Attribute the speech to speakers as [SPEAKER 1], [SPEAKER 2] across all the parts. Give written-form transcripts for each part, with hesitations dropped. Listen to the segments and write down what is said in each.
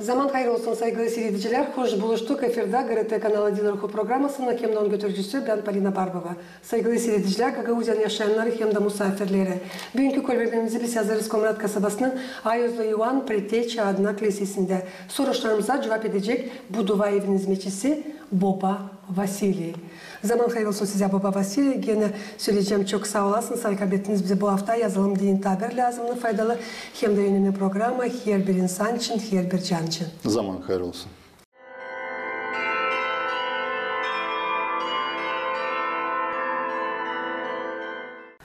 [SPEAKER 1] Zaman hayır olsun saygılı seyirciler. Hoş buluştuk. Efirde GRT kanalı Din Ruhu programmasının hemden götürücüsü ben Polina Barbova. Saygılı seyirciler, Gagauzyan yaşayanları hem de misafirleri. Bugünkü kolberlerimizi biz yazarız Komrat kasabasının Ayozlu Ivan Preteçi adına kilisesinde. Sorularımıza cevap edecek bu dua evinin hizmetçisi Baba Vasili. Zaman hayır olsun size Baba Vasili. Gene söyleyeceğim, çok sağ olasınız. Harika ettiniz bize bu hafta yazılım din haber lazımlı faydalı. Hem de önemli programa her bir insan için, her bir can için.
[SPEAKER 2] Zaman hayır olsun.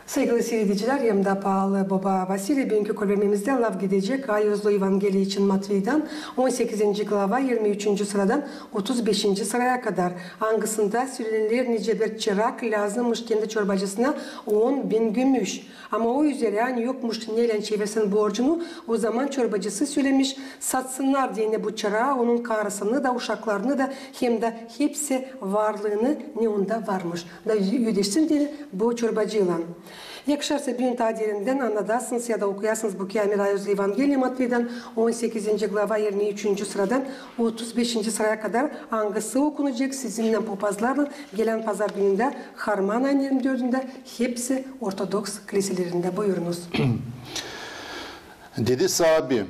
[SPEAKER 1] Sevgili seyirciler, hem de pahalı Baba Vasili bugünkü kolbemimizde lav gidecek. Ayozlu Evangeliya için Matvey'den 18. glava 23. sıradan 35. sıraya kadar. Hangisinde söylenir nice bir çırak lazımmış kendi çorbacısına 10.000 gümüş. Ama o üzere yani yokmuş neyle çevirsin borcunu, o zaman çorbacısı söylemiş satsınlar diye bu çırağı, onun karısını da uşaklarını da hem de hepsi varlığını ne onda varmış. Da yüdeşsin diye bu çorbacıyla. Yakışarsa bugün tadirinden anladasınız ya da okuyasınız bu Kâmil Ayozlu Evangeliya Matvey'den 18. glava 23. sıradan 35. sıraya kadar hangisi okunacak sizinle papazlarla gelen pazar gününde Harman ayın 24'ünde hepsi Ortodoks kiliselerinde. Buyurunuz.
[SPEAKER 2] Dedi sahabi,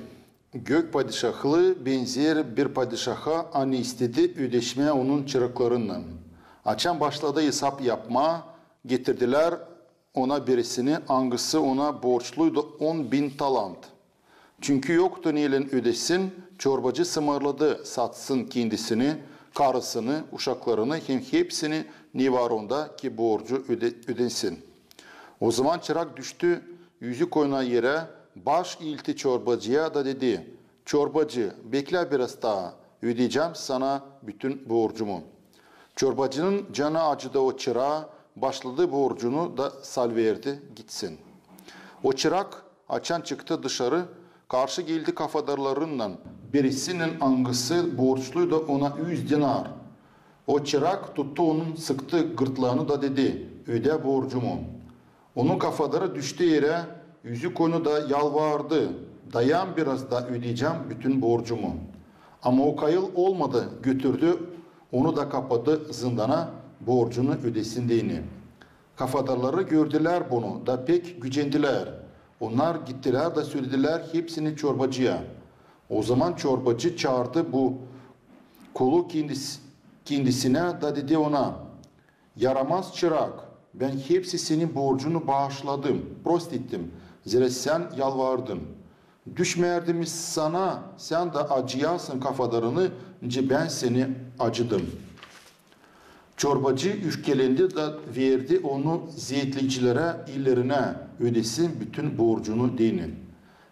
[SPEAKER 2] gök padişahlı benzer bir padişaha ani istedi ödeşmeye onun çıraklarından. Açan başladı hesap yapma, getirdiler ona birisini, hangisi ona borçluydu 10.000 talant. Çünkü yoktu neyle ödesin, çorbacı sımarladı, satsın kendisini, karısını, uşaklarını, hem hepsini ne var onda ki borcu ödensin. O zaman çırak düştü, yüzü koyuna yere, baş ilti çorbacıya da dedi, çorbacı bekle biraz daha, ödeyeceğim sana bütün borcumu. Çorbacının canı acıdı o çırağa, başladı borcunu da salverdi gitsin. O çırak açan çıktı dışarı, karşı geldi kafadarlarından, birisinin hangisi borçluydu ona 100 dinar. O çırak tuttu onun sıktı gırtlağını da dedi, öde borcumu. Onun kafadarı düştü yere, yüzü konu da yalvardı, dayan biraz da ödeyeceğim bütün borcumu. Ama o kayıl olmadı, götürdü, onu da kapadı zindana, borcunu ödesin diyeni. Kafadarları gördüler bunu da pek gücendiler. Onlar gittiler de söylediler hepsini çorbacıya. O zaman çorbacı çağırdı bu kulu kendisine da dedi ona, yaramaz çırak, ben hepsi senin borcunu bağışladım, prost ettim. Zira sen yalvardın. Düşmerdim sana, sen de acıyasın kafadarını, ben seni acıdım. Çorbacı üfkelendi de verdi onu zeytlicilere, illerine ödesin bütün borcunu dinin.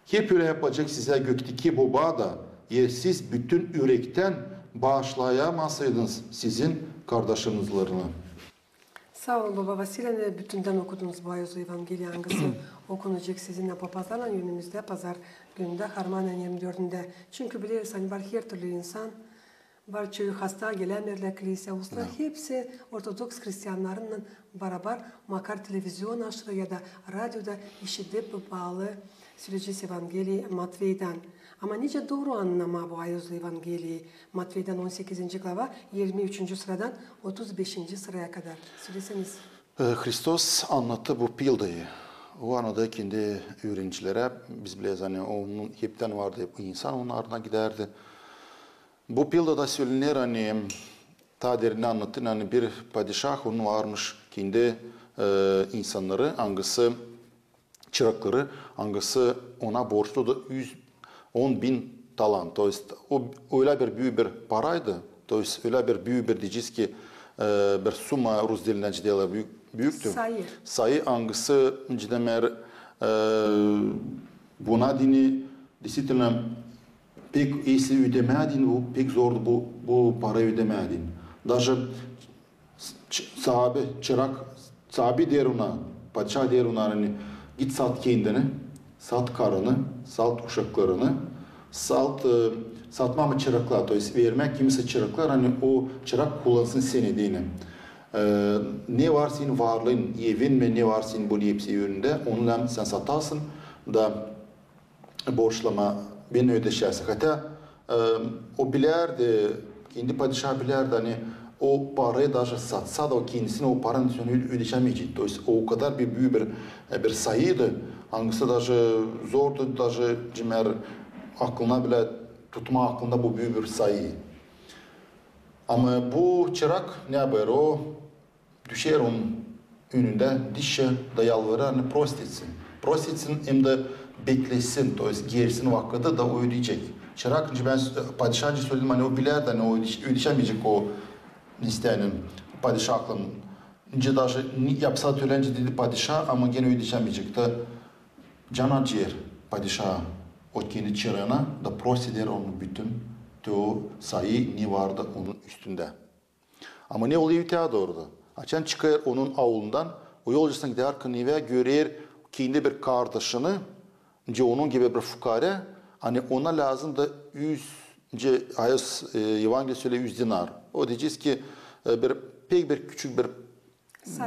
[SPEAKER 2] Hep öyle yapacak size gökteki baba da, siz bütün yürekten bağışlayamasaydınız sizin kardeşinizlerini.
[SPEAKER 1] Sağ olun Baba Vasili, bütünden okudunuz bu Ayozlu Evangeliya hangisi okunacak sizinle papazlarla önümüzde pazar gününde Harman ayın 24'ünde. Çünkü biliriz hani var her türlü insan, var çoğu hasta gelenlerle kilise usta hepsi Ortodoks Hristiyanlarla beraber makar televizyon açtı ya da radyoda işitip bağlı söyleyeceğiz Evangeliya Matvey'den. Ama nice doğru anlama bu Ayozlu Evangeliya Matvey'den 18. glava 23. sıradan 35. sıraya kadar. Söyleseniz.
[SPEAKER 2] Hristos anlattı bu pildayı. O anada kendi öğrencilere biz biliyoruz hani onun hepten vardı bu insan onun ardına giderdi. Bu pilda da söylenir hani ta derini anlatın hani bir padişah onun varmış kendi insanları hangisi çırakları hangisi ona borçlu 110.000 talant. O öyle bir büyük bir paraydı. Öyle bir büyük bir diyeceğiz ki bir summa Rus dilinden ciddiyle büyüktü. Sayı hangisi ciddemer buna dini disiplinle pek iyisi ödemedin, bu pek zordu bu parayı ödemedin. Даже sahabe, çırak, sahabe der ona, padişah der ona hani git sat kendini, sat karını, sat uşaklarını, satma mı çıraklar, vermek kimse çıraklar hani o çırak kullansın seni diyene. Ne var senin varlığın, evin mi ne var senin bu hepsi yönünde, onunla sen satarsın da borçlama beni ödeşersin. Hatta o bilerdi, kendi padişah bilerdi hani o parayı daha satsa da o kendisine o paranın üstünü ödeşemeyecekti. O kadar büyük bir sayıydı. Hangisi daha zordu, daha cimer aklına bile tutma aklında bu büyük bir sayı. Ama bu çırak ne yapar o? Düşer onun önünde dişe de yalvarır hani prost etsin. Prost etsin hem de beklesin, gelsin vakitte da o ödeyecek. Çırak ben padişahcı söyledim hani o biler de hani o ödeşemeyecek o isteyenin padişahlığın. Önce daha yapsa törenci dedi padişah ama gene ödeşemeyecek de can acır padişah o kendi çırağına da prost eder onun bütün o sayı ne vardı onun üstünde. Ama ne oluyor öteye orada? Açan çıkar onun avlundan, o yolcusuna gider kınıya görür kendi bir kardeşini, onun gibi bir fukare, hani ona lazım da 100, Ayos Evangeliye söyle 100 dinar. O diyeceğiz ki pek bir küçük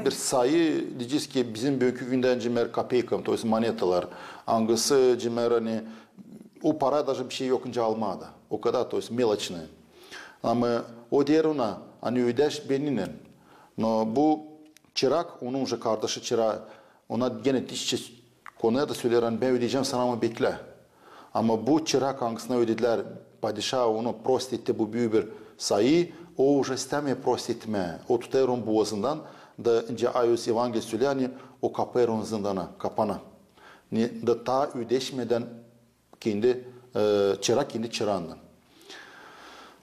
[SPEAKER 2] bir sayı diyeceğiz ki bizim bugünkü günden cimer kapeykim, to jest monetalar, angısı cimer hani o para da bir şey yokunca almadı. O kadar to jest melaçını. Ama o diğer ona hani ödeş benimle. No bu çırak onun kardeşi çırak ona gene dişçi konuya da söyler hani ben ödeyeceğim sana ama bekle. Ama bu çırak hangisine ödediler padişah onu prost etti bu büyük bir sayı o уже istemiyor prost etme. O tutar onun boğazından da önce Ayos Evangeliye söylüyor hani o kapar onun zindana kapana. Da ta ödeşmeden kendi çırak kendi çırağından.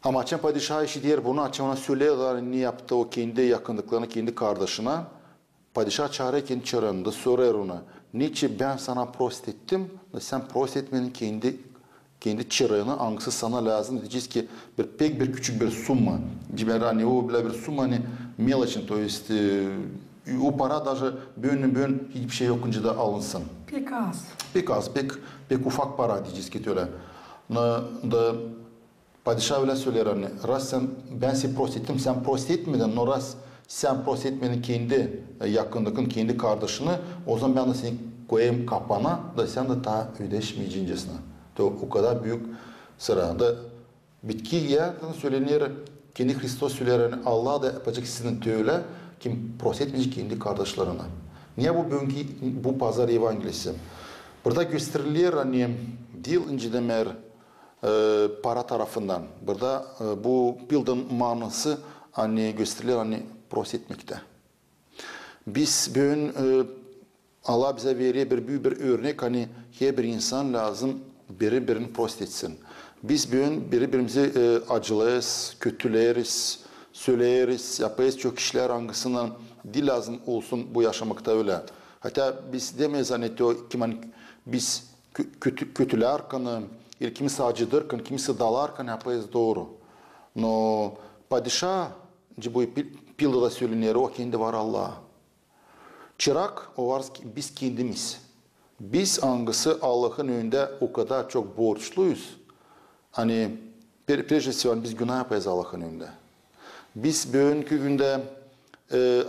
[SPEAKER 2] Ama açan padişah işi diğer bunu açan ona söylüyorlar ne yaptı o kendi yakınlıklarını kendi kardeşine. Padişah çağırıyor kendi çırağında sorar ona. Niçin ben sana prost ettim? Sen prost etmenin kendi çırağını hangisi sana lazım diyeceğiz ki pek bir küçük bir summa. Hani o bile bir summa hani melaçın to есть o para даже bön hiçbir şey yokunca da alınsın.
[SPEAKER 1] Pek az.
[SPEAKER 2] Pek az, pek ufak para diyeceğiz ki öyle. Da padişah öyle söyler hani, ras ben seni prost ettim, sen prost etmedin, no ras sen prost etmedin kendi yakınlıkın, kendi kardeşini, o zaman ben de seni koyayım kapana da sen de daha ödeşmeyeceğincesine. O kadar büyük sıra. Da bitki yerden söylenir, kendi Hristos söyler hani, Allah da yapacak sizin öyle, kim prost etmeyecek kendi kardeşlerine. Niye bu pazar evangelisi? Burada gösterilir hani, dil incedemer, para tarafından. Burada bu bildiğin manası hani gösterilir hani prost etmekte. Biz bugün Allah bize veriyor büyük bir örnek hani her bir insan lazım birbirini prost etsin. Biz bugün birbirimizi acılayız, kötüleriz, söyleriz, yapayız çok işler hangisinden dil lazım olsun bu yaşamakta öyle. Hatta biz demeyiz hani biz kötülerken kimisi acıdırken, kimisi dalarken yapayız doğru. No padişah, bu pilda söylenir, o kendi var Allah. Çırak, o var biz kendimiz. Biz hangisi Allah'ın önünde o kadar çok borçluyuz. Hani biz günah yapayız Allah'ın önünde. Biz bugünkü günde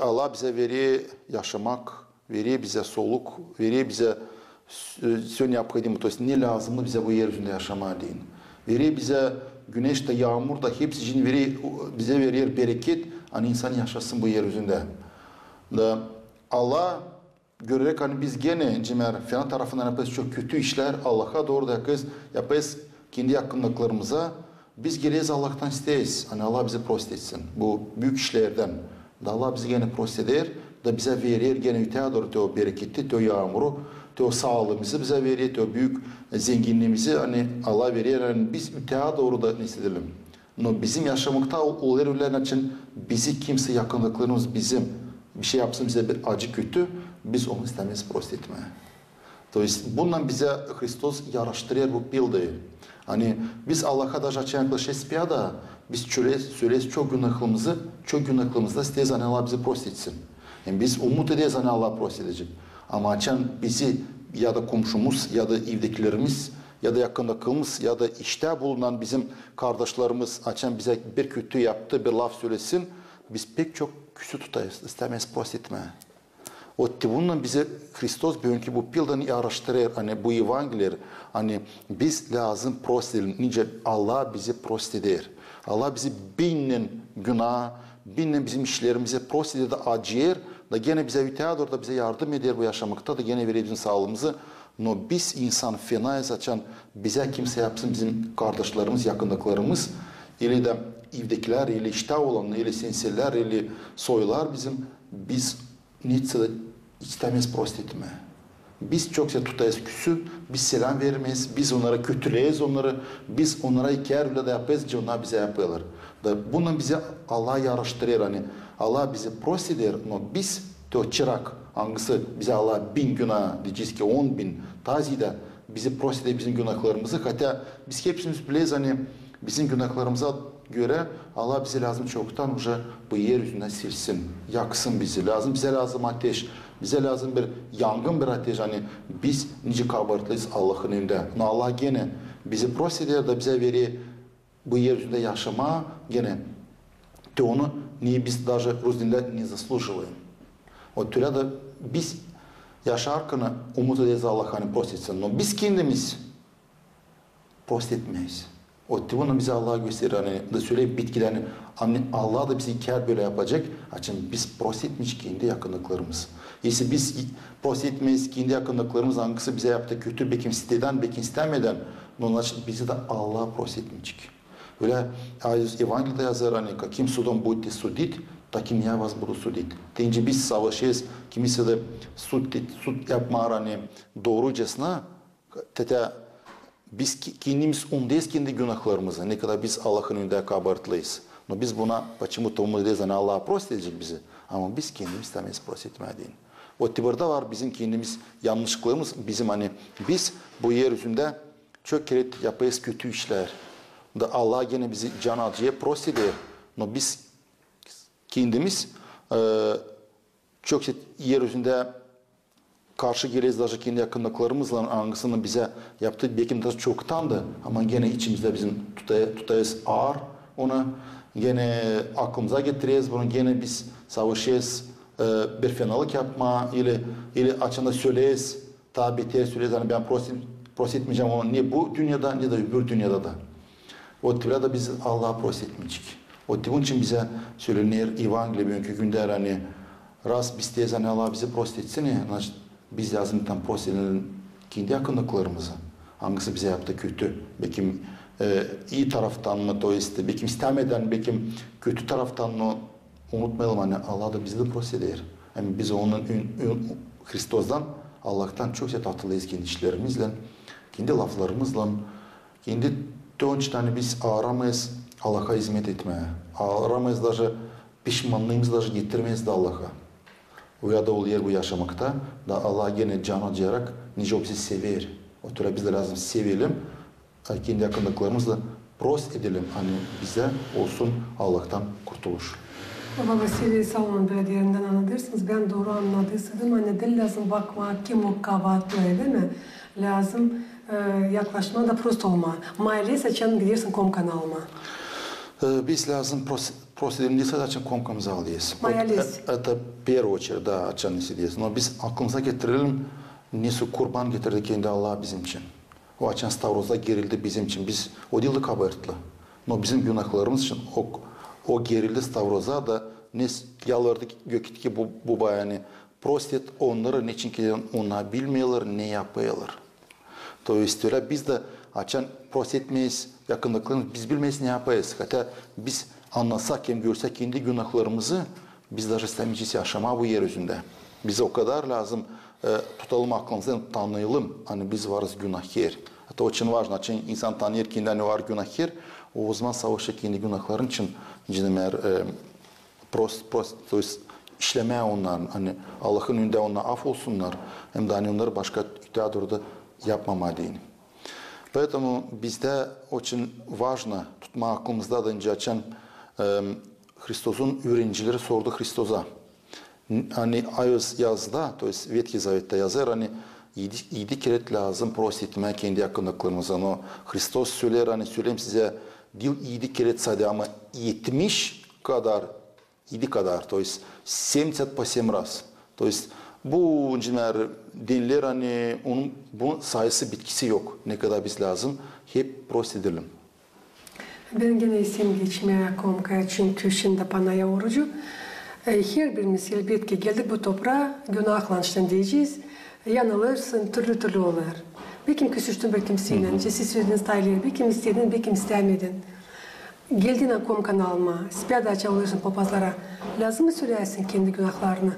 [SPEAKER 2] Allah bize veriyor yaşamak, veriyor bize soluk, veriyor bize sön yapkaydım. Ne lazımdı bize bu yeryüzünde yaşamaya deyin. Veriyor bize güneş de yağmur da hepsi için bize veriyor bereket. Hani insan yaşasın bu yeryüzünde. Da Allah görerek hani biz gene cimer falan tarafından yapıyoruz çok kötü işler Allah'a doğru da yapıyoruz kendi yakınlıklarımıza. Biz geleyiz Allah'tan isteyiz. Hani Allah bizi prost etsin. Bu büyük işlerden. Da Allah bizi gene prost eder. Da bize verir gene öteye doğru o bereketi, o yağmuru, o sağlığımızı bize verir, o büyük zenginliğimizi hani Allah verir. Yani biz öteye doğru da ne istedelim. No, bizim yaşamakta olaylar için bizi kimse yakınlıklarımız bizim bir şey yapsın bize bir acı kötü, biz onu istemeyiz prost etmeye. Bundan bize Hristos yaraştırıyor bu bildiği. Hani biz Allah'a da yaklaşıyoruz da biz söyleriz çok günahlarımızda isteyiz hani Allah bizi prost etsin. Yani biz umut ederiz hani Allah prost edecek. Ama açan bizi ya da komşumuz ya da evdekilerimiz ya da yakınlıkımız ya da işte bulunan bizim kardeşlerimiz açan bize bir kötü yaptı bir laf söylesin biz pek çok küsü tutayız istemeyiz prost etmeye. Bununla bize Hristos bugünkü bu pildan araştırır, hani bu evangeliler, hani biz lazım prost edelim. Nice Allah bizi prost eder. Allah bizi binin günah, binin bizim işlerimize prost eder de acıyır, da gene bize müteadır da bize yardım eder bu yaşamakta da gene verir bizim sağlığımızı. No biz insan fenayız açan bize kimse yapsın bizim kardeşlerimiz, yakınlıklarımız, ile de evdekiler, ile iştah olanlar, ile senseller, ile soylar biz Nietzsche'de istemez prost etme. Biz çok tutayız küsü, biz selam vermeyiz, biz onlara kötüleyiz onları, biz onlara hikaye bile de yapayız ki onlar bize yapıyorlar. Bundan bize Allah yaraştırır, hani Allah bize prost eder, ama biz de çırak, hangisi bize Allah 1000 günah, diyeceğiz ki 10.000, tazide bizi prost eder bizim günahlarımızı, hatta biz hepsimiz bileyiz hani bizim günahlarımıza göre Allah bize lazım çoktan bu yeryüzünden silsin, yaksın bizi, bize lazım ateş, bize lazım bir yangın bir ateş, hani biz nice kabartlıyız Allah'ın önünde. Allah gene bizi prost eder da bize veri bu yeryüzünde yaşama gene de onu niye biz даже Rus dilinde ne заслуживаем. O türe de biz yaşarken umut ederiz Allah hani prost etsin. No biz kendimiz prost etmeyiz. Bunu bize Allah gösterir. Hani da söyleyip bitkilerini Allah da bizi hikaye böyle yapacak. Açın biz prost etmiş kendi yakınlıklarımız. Если biz prost etmeyiz kendi yakınlıklarımız hangisi bize yaptı kötü bekim siteden bekim istemeden onun için bizi de Allah prost etmeyecek. Öyle Evangelide yazar hani kim судом будете судить, таким я вас буду судить. Deyince biz savaşıyız. Kimisi de sud yapma hani doğrucasına biz kendimiz ondayız kendi günahlarımızı. Ne kadar biz Allah'ın önünde kabartlıyız. Но biz buna почему-то umuduyuz hani Allah prost edecek bizi. Ama biz kendimiz istemeyiz prost etmediğini. Burada var bizim kendimiz yanlışlıklarımız. Bizim hani biz bu yeryüzünde çok kere yapayız kötü işler. Da Allah gene bizi can acıya prost eder. No biz kendimiz çok yeryüzünde karşı geliriz daha kendi yakınlıklarımızla hangisini bize yaptığı belki de çoktandı ama gene içimizde bizim tutayız ağır ona gene aklımıza getiririz bunu gene biz savaşıyız bir fenalık yapma ile açında söyleyiz tabi ter söyleyiz hani ben prost etmeyeceğim ama ne bu dünyada ne de öbür dünyada da o türlü biz Allah'a prost etmeyecek. Bunun için bize söylenir Evangeliye bugünkü günde hani rast biz teyiz hani Allah bizi prost etsin ya biz lazım tam prost edelim kendi yakınlıklarımızı. Hangisi bize yaptı kötü. Belki iyi taraftan mı belki istemeden belki kötü taraftan mı unutmayalım hani Allah da bizi de prost eder. Yani biz onun Hristos'dan Allah'tan çok tatlıyız kendi işlerimizle, kendi laflarımızla, kendi hani biz aramayız Allah'a hizmet etmeye. Aramayız даже pişmanlığımızı даже getirmeyiz de Allah'a. Uyada oluyor bu yaşamakta da Allah gene can acıyarak nice bizi sever. O türe biz de lazım sevelim. Kendi yakınlıklarımızla prost edelim. Hani bize olsun Allah'tan kurtuluş.
[SPEAKER 1] Baba Vasiliy Salman Belediyesi'nden anlatırsınız. Ben doğru anladıysam hani de lazım bakma kim o kavatlı değil mi? Lazım yaklaşma da prost olma. Maile seçen gidersin kom kanalıma.
[SPEAKER 2] Biz lazım prost edelim diye açın komkamızı alıyız. Это первую очередь да açan istiyoruz. Но biz aklımıza getirelim nesi kurban getirdi kendi Allah bizim için. O açan Stavroz'da gerildi bizim için. Biz o değildi kabartlı. No bizim günahlarımız için o gerildi Stavroz'a da ne yalvardık gökitki bu bayani prost et onları ne için ki onlar bilmiyorlar ne yapıyorlar. То есть öyle biz de açan prost etmeyiz yakınlıklarımız biz bilmeyiz ne yapayız. Hatta biz anlasak hem görsek kendi günahlarımızı biz de istemeyeceğiz yaşama bu yeryüzünde. Bize o kadar lazım tutalım aklımızdan tanıyalım. Hani biz varız günahkar. Это очень важно. Açın insan tanır kendine var günahkar. O zaman savaşa kendi günahların için prost то есть işlemeye onlar hani Allah'ın önünde onlar af olsunlar. Hem de hani onları başka iddiada yapmamalıyım. Поэтому bizde очень важно tutma aklımızda da önce açan Hristos'un öğrencileri sordu Hristos'a. Hani Ayos yazda, то есть Ветхий Завет'te yazar hani 7 kere lazım prost etmeye kendi yakınlıklarımıza. O Hristos söyler hani söyleyeyim size dil 7 kere sadece ama 70 kadar 7 kadar, то есть 70 по 7 раз. То есть Bu cimer dinler hani onun bu sayısı bitkisi yok. Ne kadar biz lazım hep prost edelim.
[SPEAKER 1] Ben gene isim geçmeye komka çünkü şimdi panaya orucu. Her birimiz elbette geldik bu toprağa günahlanıştan diyeceğiz. Yanılırsın türlü türlü olur. Bir kim küsüştün bir kimseyle. Siz söylediniz tayları bir kim istedin bir kim istemedin. Geldin komkan alma. Spiyada açabilirsin papazlara. Lazım mı söylersin kendi günahlarını?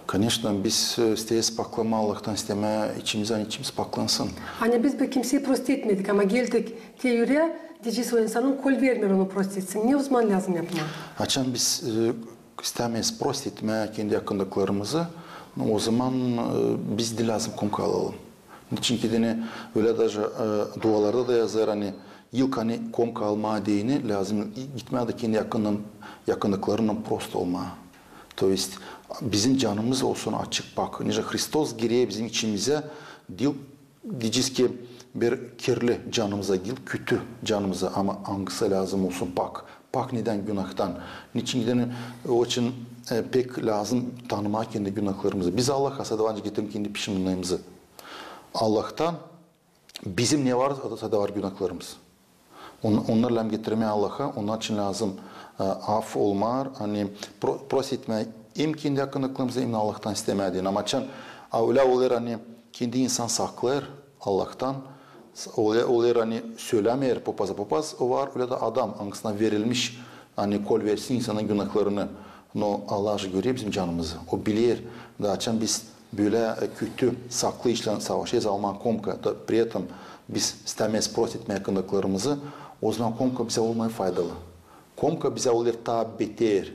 [SPEAKER 2] Конечно, biz isteyiz paklama Allah'tan isteme içimizden içimiz paklansın.
[SPEAKER 1] Hani biz bir kimseyi prost etmedik ama geldik diye yüreğe diyeceğiz o insanın kol vermiyor onu prost etsin. Ne uzman lazım yapma?
[SPEAKER 2] Açan biz istemeyiz prost etme kendi yakındıklarımızı. O zaman biz de lazım komka alalım. Çünkü de öyle даже dualarda da yazar hani ilk hani komka alma deyini lazım gitmeye de kendi yakındıklarının prost olma. То есть bizim canımız olsun açık bak. Nice Hristos geriye bizim içimize diyeceğiz ki bir kirli canımıza değil, kötü canımıza ama hangisi lazım olsun pak. Pak neden günahtan? Niçin neden o için pek lazım tanımak kendi günahlarımızı. Biz Allah'a sadavancı getirin kendi pişmanlığımızı. Allah'tan bizim ne var da var günahlarımız. Onlarla getirmeye Allah'a onun için lazım af olmar, hani prost etme hem kendi yakınlıklarımızı hem Allah'tan istemediğin ama çan öyle olur hani kendi insan saklar Allah'tan olur hani söylemeyer papaz o var öyle de adam hangisine verilmiş hani kol versin insanın günahlarını no Allah görüyor bizim canımızı o bilir da çan biz böyle kötü saklı işle savaşıyız Alman komka da при этом biz istemeyiz prost etme yakınlıklarımızı o zaman komka bize olmaya faydalı. Komka bize olur daha beter,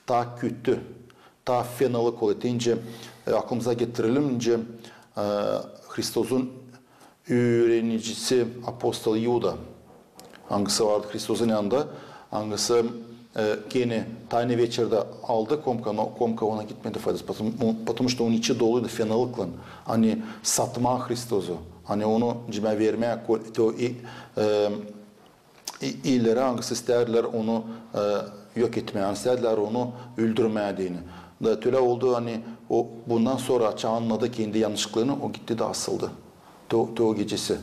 [SPEAKER 2] daha kötü, daha fenalık olur. Deyince aklımıza getirilince Hristos'un öğrenicisi apostol Yuda, hangisi vardı Hristos'un yanında, hangisi gene tane вечерде aldı komka, но komka ona gitmedi faydası. Потому что onun içi doluydu fenalıkla. Hani satma Hristos'u, hani onu cime vermeye, iyileri hangisi isterler onu yok etmeye, isterler onu öldürmediğini. Da öyle oldu hani o bundan sonra anladı kendi yanlışlıklarını o gitti de asıldı. O gecesi.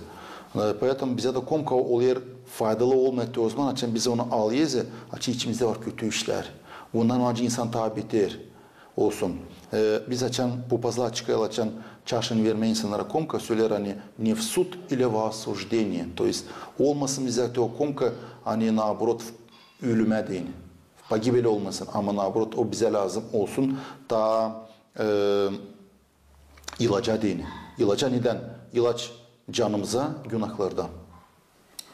[SPEAKER 2] Поэтому bize de komka oluyor faydalı olmadı o zaman açın bize onu alıyız açın içimizde var kötü işler. Ondan önce insan tabi eder olsun. Biz açan papazlığa çıkıyor açan çarşını verme insanlara komka söyler hani не в суд или в осуждение. То есть olmasın bize o komka hani nabrot ölüme deyin. Pagibel olmasın ama nabrot o bize lazım olsun da ilaca deyin. İlaca neden? İlaç canımıza günahlardan.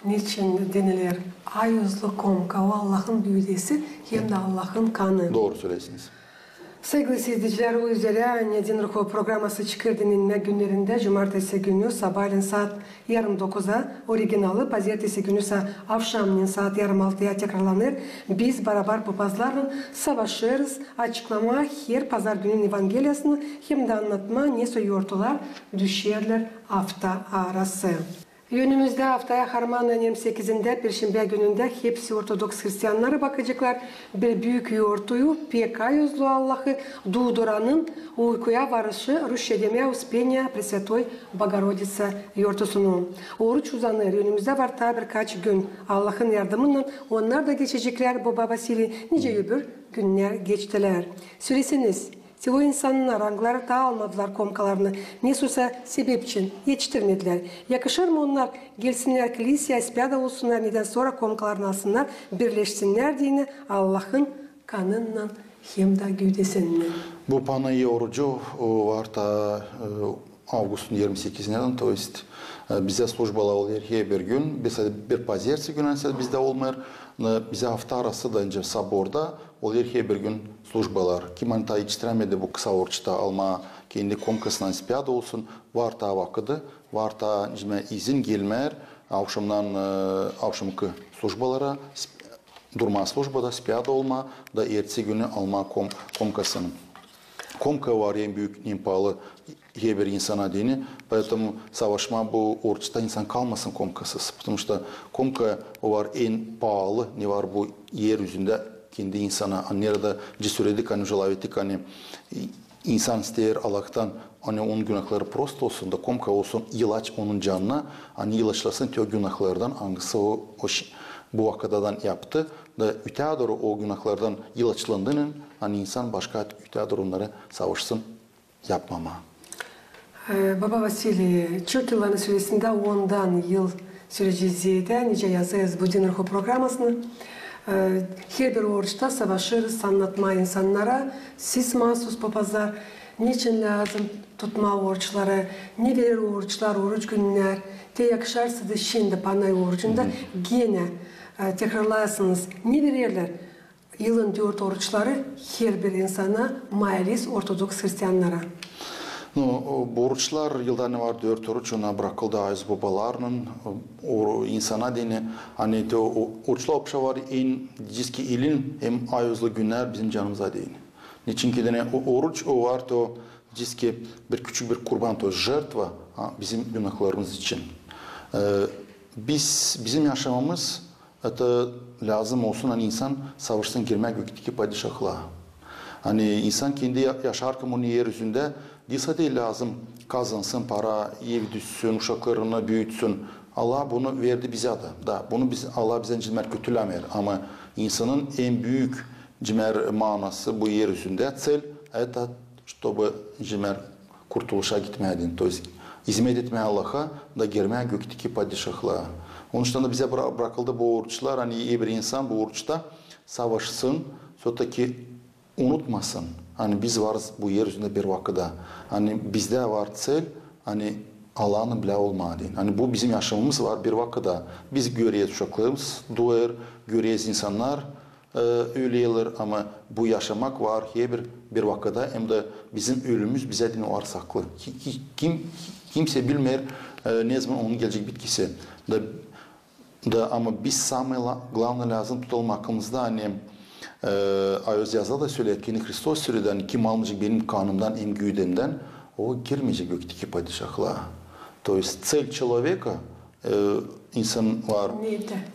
[SPEAKER 1] Niçin denilir? Ay yüzlü komka o Allah'ın büyüdesi hem de Allah'ın kanı.
[SPEAKER 2] Doğru söylesiniz.
[SPEAKER 1] Sevgili seyirciler, o üzere Nedin Ruhu programı çıkır dinlenme günlerinde cumartesi günü sabahleyin saat 9'a originalı, pazartesi günü ise akşamleyin saat 6'ya tekrarlanır. Biz beraber papazlarla savaşırız, açıklama her pazar günün evangeliyasını hem de anlatma ne soyuyortular düşerler hafta arası. Önümüzde haftaya Harman 28'inde Perşembe gününde hepsi Ortodoks Hristiyanlara bakacaklar. Bir büyük yoğurtuyu peka yüzlü Allah'ı Duduran'ın uykuya varışı Rüşşedeme Uspenya Presvetoy Bogorodice yoğurtusunu. Oruç uzanır. Önümüzde var ta birkaç gün Allah'ın yardımıyla onlar da geçecekler. Baba Vasili nice öbür günler geçtiler. Söylesiniz. O insanlar rangları da almadılar komkalarını. Nesusa sebep için yetiştirmediler. Yakışır mı onlar gelsinler kiliseye ispiyada olsunlar neden sonra komkalarını alsınlar birleşsinler diyene Allah'ın kanından hem de güydesinden.
[SPEAKER 2] Bu panayı orucu var da Ağustos'un 28'inden то есть bize службалар oluyor her bir gün. Mesela bir pazartesi günü bizde olmuyor. Bize hafta arası da önce saborda oluyor her bir gün службалар. Kim anta yetiştiremedi bu kısa oruçta alma kendi komkasından ispiyada olsun. Var da vakıdı. Var da izin gelmer. Akşamki службалара durma службада ispiyada olma da ertesi günü alma komkasını. Komka var en büyük, en pahalı her bir insana dini. Поэтому savaşma bu oruçta insan kalmasın komkasız. Потому что komka var en pahalı ne var bu yeryüzünde kendi insana. Nerede söyledik hani jelavetik hani insan ister Allah'tan hani onun günahları prost olsun da komka olsun ilaç onun canına hani ilaçlasın teo günahlardan hangisi bu vakadadan yaptı da üteadır o günahlardan ilaçlandığının hani insan başka üteadır onları savaşsın yapmama.
[SPEAKER 1] Baba Vasili, çok yılların süresinde 10'dan yıl süreci nice yazarız bu Dinarho programmasını. Her bir oruçta savaşırız, anlatma insanlara. Siz mahsus papazlar, niçin lazım tutma oruçları, ne verir oruçlar, oruç günler, te yakışarsa da şimdi panay orucunda gene tekrarlarsınız. Ne verirler? Yılın 4 oruçları her bir insana, mailis Ortodoks Hristiyanlara.
[SPEAKER 2] Bu oruçlar yılda ne var 4 oruç ona bırakıldı ayız babalarının insana dini hani de oruçlar opşa var en ciski ilin hem ayızlı günler bizim canımıza değil. Niçin ki de oruç o var to ciski bir küçük bir kurban to jертва bizim günahlarımız için. Bizim yaşamamız lazım olsun hani insan savaştan girmek gökteki padişahlığa. Hani insan kendi yaşarken onun yeryüzünde disa değil lazım kazansın, para, ev düşsün, uşaklarını büyütsün. Allah bunu verdi bize da. Bunu Allah bize cimer kötülemer. Ama insanın en büyük cimer manası bu yeryüzünde cel это чтобы cimer kurtuluşa gitmedin. To есть hizmet etmeye Allah'a da girmeye gökteki padişahlığa. Onun için de bize bırakıldı bu oruçlar. Hani iyi bir insan bu oruçta savaşsın. Sonra ki unutmasın. Hani biz varız bu yeryüzünde bir vakıda. Hani bizde var cel, hani Allah'ın bile olmadı. Hani bu bizim yaşamımız var bir vakıda. Biz görüyoruz uşaklarımız, doğar, görüyoruz insanlar ölüyorlar ama bu yaşamak var bir vakıda hem de bizim ölümümüz bize din var saklı. Kimse bilmer ne zaman onun gelecek bitkisi. Ama biz самое главное lazım tutalım aklımızda hani Ayöz yazıda da söyler ki Hristos söyledi hani kim almayacak benim kanımdan en güydemden o girmeyecek gökteki padişahlığa. То есть цель человека insan var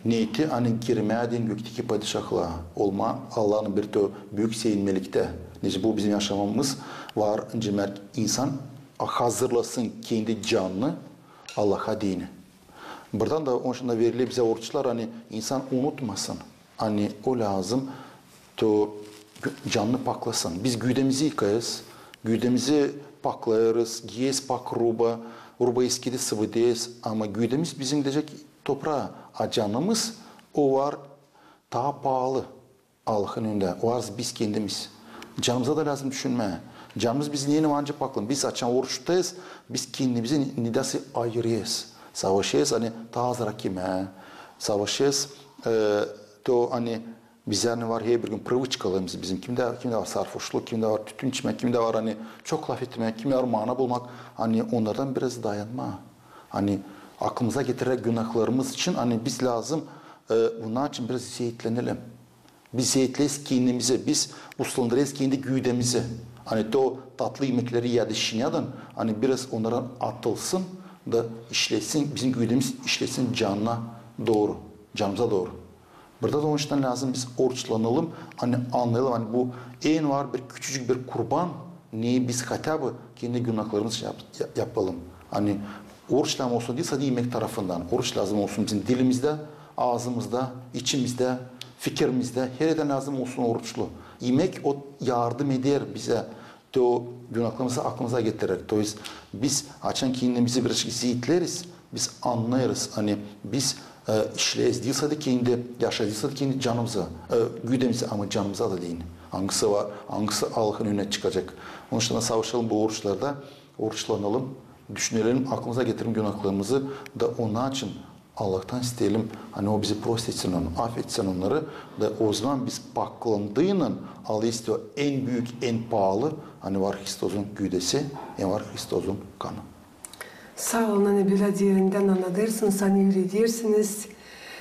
[SPEAKER 2] niyeti hani girmeden gökteki padişahlığa olma Allah'ın bir de büyük sevinmelikte. Neyse bu bizim yaşamamız var cimer insan hazırlasın kendi canını Allah'a dini. Buradan da onun için de verilir bize oruçlar hani insan unutmasın. Hani o lazım to canını paklasın. Biz güdemizi yıkayız, güdemizi paklayırız, giyez pak ruba eskidi sıvıdayız ama güdemiz bizim diyecek toprağa. A canımız o var daha pahalı Allah'ın önünde. O var biz kendimiz. Canımıza da lazım düşünme. Canımız biz niye anca paklan? Biz açan oruçtayız, biz kendimizi nidası ayırıyız. Savaşıyız hani ta rakime, savaşıyız to hani bizler ne var her bir gün привычкаларımız bizim kimde var sarhoşluk, kimde var tütün içmek, kimde var hani çok laf etmek, kimde var mana bulmak hani onlardan biraz dayanma. Hani aklımıza getiren günahlarımız için hani biz lazım bunlar için biraz zeytlenelim. Biz zeytleyiz kendimizi, biz uslandırıyız kendi güdemizi. Hani o tatlı yemekleri yedişinyadan hani biraz onlara atılsın da işlesin, bizim güdemiz işlesin canına doğru, canımıza doğru. Burada da onun için lazım biz oruçlanalım, hani anlayalım hani bu en var bir küçücük bir kurban, neyi biz hatabı kendi günahlarımızı yapalım. Hani oruç lazım olsun değil sadece yemek tarafından, oruç lazım olsun bizim dilimizde, ağzımızda, içimizde, fikrimizde, her yerden lazım olsun oruçlu. Yemek o yardım eder bize, o günahlarımızı aklımıza getirir. Dolayısıyla biz açan kendimizi birazcık ziyitleriz, biz anlayırız hani biz işleyiz değilse de kendi yaşadıysa da kendi canımıza, güdemize ama canımıza da değil. Hangisi var, hangisi Allah'ın önüne çıkacak. Onun için savaşalım bu oruçlarda, oruçlanalım, düşünelim, aklımıza getirelim günahlarımızı da onun için Allah'tan isteyelim. Hani o bizi prost etsin onu, affetsin onları da o zaman biz paklandığının Allah istiyor en büyük, en pahalı hani var Hristosun güdesi, var Hristosun kanı.
[SPEAKER 1] Sağ olun, hani biraz yerinden anlatırsınız, hani öğretirsiniz.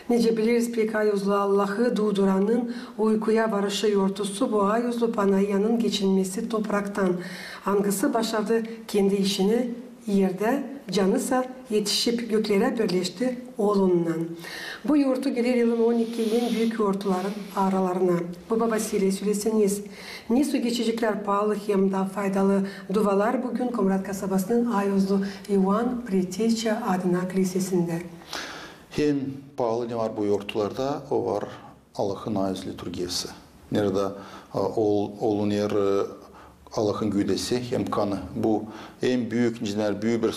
[SPEAKER 1] Nece biliriz pek ayuzlu Allah'ı doğduranın uykuya varışı yortusu bu ayuzlu panayanın geçinmesi topraktan. Hangisi başardı kendi işini yerde, canısa yetişip göklere birleşti oğlundan. Bu yoğurtu gelir yılın 12 en büyük yoğurtların aralarına. Baba Vasiliy söyleseniz, ne su geçecekler pahalı hem de faydalı dualar bugün Komrat kasabasının Ayozlu Ivan Pretecha adına kilisesinde.
[SPEAKER 2] Hem pahalı ne var bu yoğurtlarda? O var Allah'ın ayız liturgiyası. Nerede olun yer Allah'ın güdesi hem kanı. Bu en büyük, büyük bir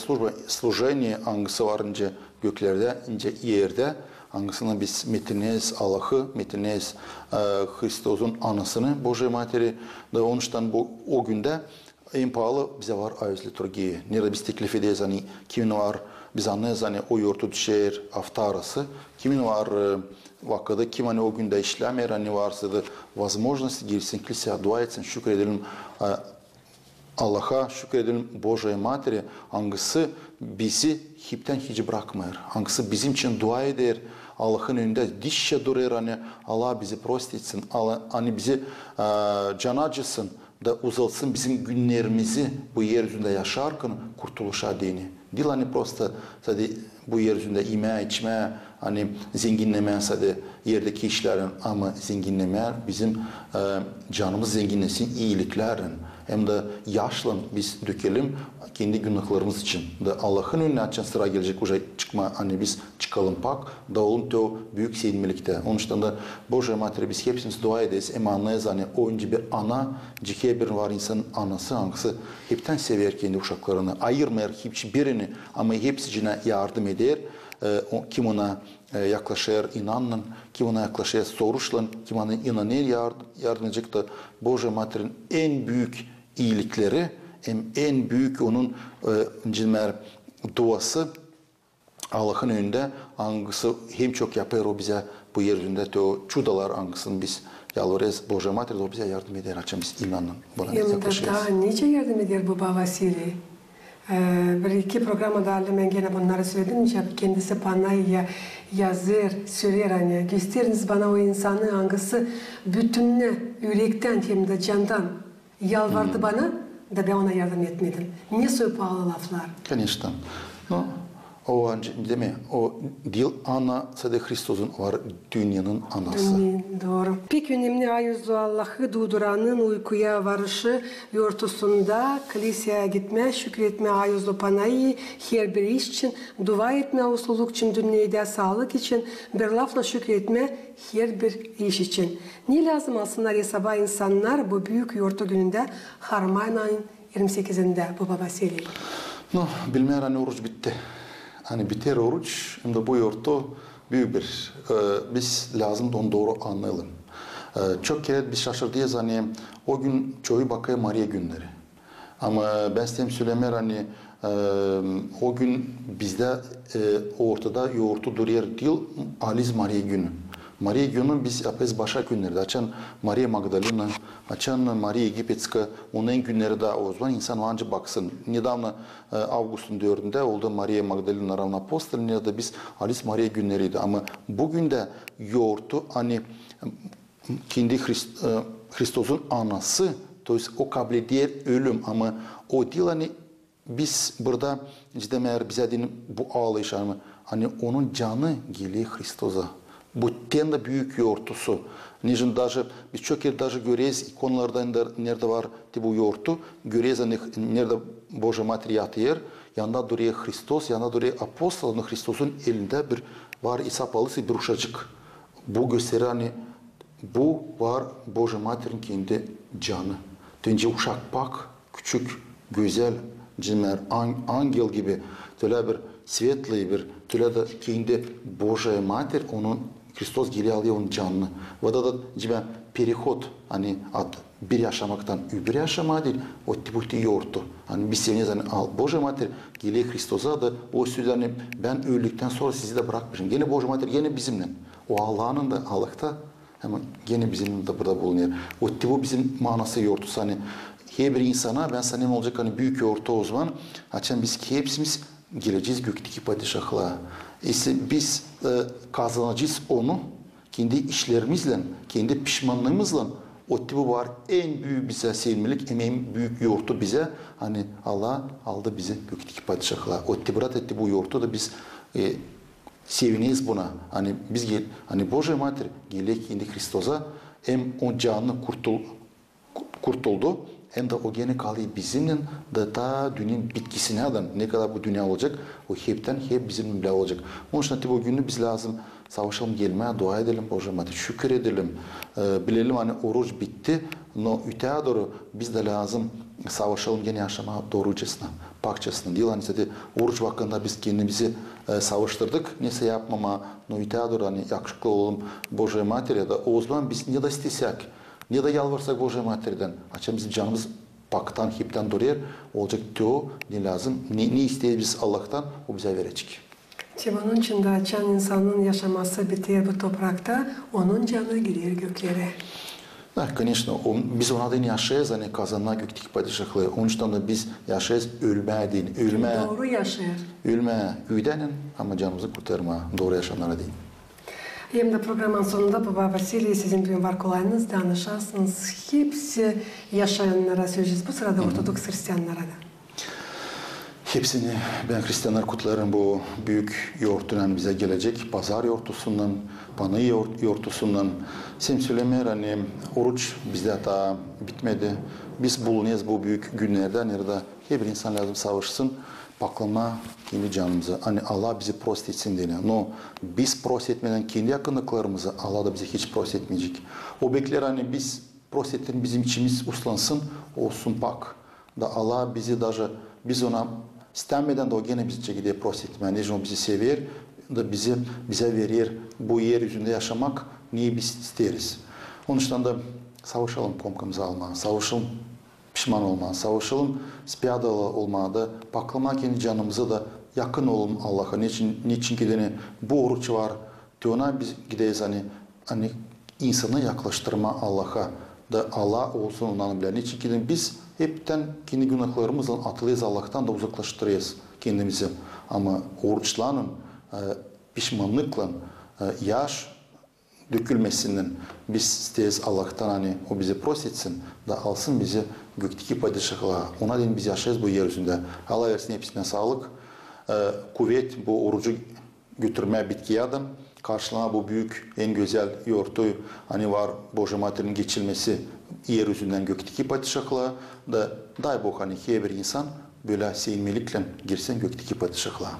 [SPEAKER 2] slujение hangisi var ince göklerde, ince yerde. Hangisini biz metinez Allah'ı, metinez Hristos'un anasını, Božja Materi. Da onun için o günde en pahalı bize var ayız liturgiyi. Nerede biz teklif ederiz, hani kimin var, biz anlayız hani o yoğurtu düşer hafta arası. Kimin var vakıda, kim hani o günde işlemer, hani varsa da возможность girsin kiliseye dua etsin, şükredelim Allah'a, şükredelim Božja Materi, hangisi bizi hipten hiç bırakmıyor, hangisi bizim için dua eder, Allah'ın önünde dişçe durar, hani Allah bizi prost etsin, Allah hani bizi can acısın da uzalsın bizim günlerimizi bu yeryüzünde yaşarken kurtuluşa dini. Değil hani prosta sadece bu yeryüzünde yeme, içme, hani zenginleme sadece yerdeki işlerin ama zenginleme bizim canımız zenginlesin iyiliklerin. Hem de yaşlan biz dökelim kendi günahlarımız için. Da Allah'ın önüne açan sıra gelecek уже çıkma hani biz çıkalım pak da olun to büyük sevinmelikte. Onun için de Božja Materi biz hepsimiz dua ederiz. Ama anlayız hani o önce bir ana, cike bir var insanın anası hangisi hepten sever kendi uşaklarını. Ayırmayır hiçbirini ama hepsine yardım eder. Kim ona yaklaşır inanın, kim ona yaklaşır soruşlan, kim ona inanır yardım edecek de Božja Materi'nin en büyük iyilikleri, en büyük onun duası Allah'ın önünde hangisi hem çok yapar o bize bu yeryüzünde o çudalar hangisini biz yalvarız Božja Materi o bize yardım eder açın biz inanın.
[SPEAKER 1] Daha nice yardım eder Baba Vasiliy? Bir iki programda ben gene bunları söyledim. Kendisi bana yazır, söyler hani gösteriniz bana o insanı hangisi bütününe yürekten hem de candan yalvardı bana da ben ona yardım etmedim. Niye söyle pahalı laflar?
[SPEAKER 2] Конечно. No. O değil mi? O dil ana sadece Hristos'un var dünyanın anası.
[SPEAKER 1] Doğru. Pek önemli ayızlı Allah'ı duyduranın uykuya varışı yortusunda kiliseye gitme, şükretme ayızlı panayı her bir iş için, dua etme usuluk için, dünyada sağlık için, bir lafla şükretme her bir iş için. Ne lazım aslında sabah insanlar bu büyük yortu gününde Harman ayın 28'inde Baba Vasiliy?
[SPEAKER 2] No, bilmeyen hani oruç bitti. Hani biter oruç, hem de bu yortu büyük bir, biz lazım da onu doğru anlayalım. Çok kere biz şaşırdıyız hani o gün çoğu bakıyor Maria günleri. Ama ben size söylemer hani o gün bizde ortada yoğurtu duruyor değil, Aliz Maria günü. Maria günü biz yapıyoruz başka günlerde. Açan Maria Magdalena, açan Maria Egipetska, onun günleri de o zaman insan anca baksın. Недавно August'un 4'ünde oldu Maria Magdalena Ravna Apostol, ya da biz Alice Maria günleriydi. Ama bugün de yoğurtu hani kendi Hristos'un anası, o kabul eder ölüm ama o değil hani biz burada cidden eğer bize denin bu ağlayış hani onun canı geliyor Hristos'a. Bu tenda büyük yoğurtusu. Nijin даже biz çok yer даже görüyoruz ikonalarda nerede var bu yoğurtu. Görüyoruz nerede Božja Materi yatıyor. Yanında duruyor Hristos, yanında duruyor apostolun Hristos'un elinde bir var İsa palısı bir uşacık. Bu gösterir hani bu var Božja Materi'nin kendi canı. Önce uşak pak, küçük, güzel, cinler, angel gibi. Öyle bir svetli bir, öyle de kendi Božja Mater onun Hristos geri alıyor onun canını. Ve da perihod hani bir yaşamaktan öbür yaşama değil, o tipi yoğurtu. Hani biz seviniz hani Božja Mater geliyor Hristos'a da o sözü hani ben öldükten sonra sizi de bırakmışım. Gene Božja Mater gene bizimle. O Allah'ın da Allah'ta ama gene bizimle de burada bulunuyor. O tipi bizim manası yoğurtu. Hani her bir insana ben sana ne olacak hani büyük yoğurtu o zaman. Açan biz hepsimiz geleceğiz gökteki padişahlığa. Biz kazanacağız onu kendi işlerimizle, kendi pişmanlığımızla O tipi var en büyük bize sevimlilik, en büyük yoğurtu bize hani Allah aldı bizi gökteki padişahla. O tipi etti bu yoğurtu da biz seviniyiz buna. Hani biz hani Božja Mater gelek indi Hristos'a hem o canlı kurtuldu hem de o gene kalıyor bizimle da ta dünyanın bitkisine adam ne kadar bu dünya olacak o hep bizimle olacak. Onun için bu günü biz lazım savaşalım gelmeye dua edelim Božja Mater şükür edelim bilelim hani oruç bitti no öteye doğru biz de lazım savaşalım gene yaşama doğrucasına pakçasına değil hani zaten oruç vaktinde biz kendimizi savaştırdık neyse yapmama no öteye doğru hani yakışıklı olalım Božja Mater ya da o zaman biz ne de istesek ne de yalvarsak Božja Mater'den açalım bizim canımız paktan hepten duruyor olacak diyor ne lazım ne isteyiz biz Allah'tan o bize verecek.
[SPEAKER 1] Onun için de açan insanın yaşaması biter bu toprakta, onun canı girer göklere.
[SPEAKER 2] Да, конечно, biz ona değil yaşayız hani kazanma gökteki padişahlığı. Onun için de biz yaşayız ölmeye değil.
[SPEAKER 1] Doğru yaşayır.
[SPEAKER 2] Ölmeye güdenin ama canımızı kurtarma doğru yaşayanlara değil.
[SPEAKER 1] Hem de programın sonunda Baba Vasiliy sizin tüm var kolayınız danışarsınız. Hepsi yaşayanlara söyleyeceğiz. Bu sırada Ortodoks Hristiyanlara da.
[SPEAKER 2] Hepsini ben Hristiyanlar kutlarım bu büyük yoğurtundan bize gelecek. Pazar yoğurtusundan, panayı yoğurtusundan. Sen söylemeyer hani oruç bizde daha bitmedi. Biz bulunuyoruz bu büyük günlerden nerede her bir insan lazım savaşsın. Baklama kendi canımıza. Hani Allah bizi prost etsin diye. No, biz prost etmeden kendi yakınlıklarımızı Allah da bize hiç prost etmeyecek. O bekler hani biz prost ettiğin bizim içimiz uslansın, olsun pak. Da Allah bizi даже biz ona istenmeden de o gene bizi çekide prost etmeye. Nece o bizi sever da bize verir bu yeryüzünde yaşamak niye biz isteriz. Onun için de savaşalım pomkamızı alma, savaşalım pişman olma, savaşalım spiyadalı olmaya da baklama kendi canımıza da yakın olalım Allah'a. Niçin ki bu oruç var diyorlar biz gideyiz hani insanı yaklaştırma Allah'a da Allah olsun ondan bile. Niçin ki biz hepten kendi günahlarımızla atılıyız Allah'tan da uzaklaştırıyoruz kendimizi. Ama oruçlanın pişmanlıkla yaş dökülmesinden biz isteyiz Allah'tan hani o bizi prost etsin da alsın bizi gökteki padişahlığa. Ona değil biz yaşayız bu yeryüzünde. Allah versin hepsine sağlık, kuvvet bu orucu götürmeye bitkiye adam. Karşılığına bu büyük en güzel yoğurtu hani var Božja Mater'in geçilmesi yeryüzünden gökteki padişahlığa da daybok hani her bir insan böyle sevimlilikle girsin gökteki padişahlığa.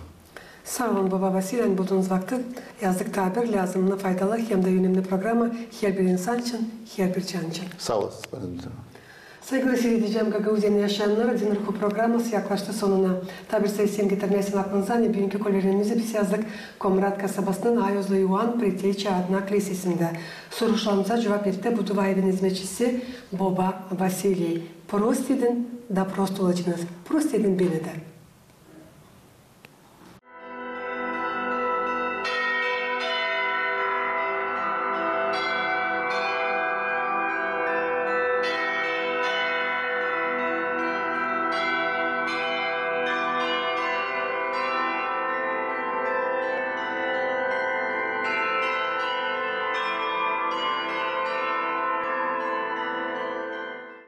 [SPEAKER 1] Sağ olun Baba Vasiliy, bulduğunuz vakti yazdık tabir lazımına faydalı hem de önemli programı her bir insan için, her bir can için.
[SPEAKER 2] Sağ olasınız.
[SPEAKER 1] Saygılı seyredeceğim Gagauzyan'ı yaşayanlara Dinarku programımız yaklaştı sonuna. Tabir sayısını getirmesin aklınıza ne bugünkü kollerimizi biz yazdık Komrat kasabasının Ayozlu Yuan Preteyçi Adnak Lisesi'nde. Soruşlarımıza cevap etti bu dua evin hizmetçisi Baba Vasiliy. Prost edin da prost olacağınız. Prost edin beni de.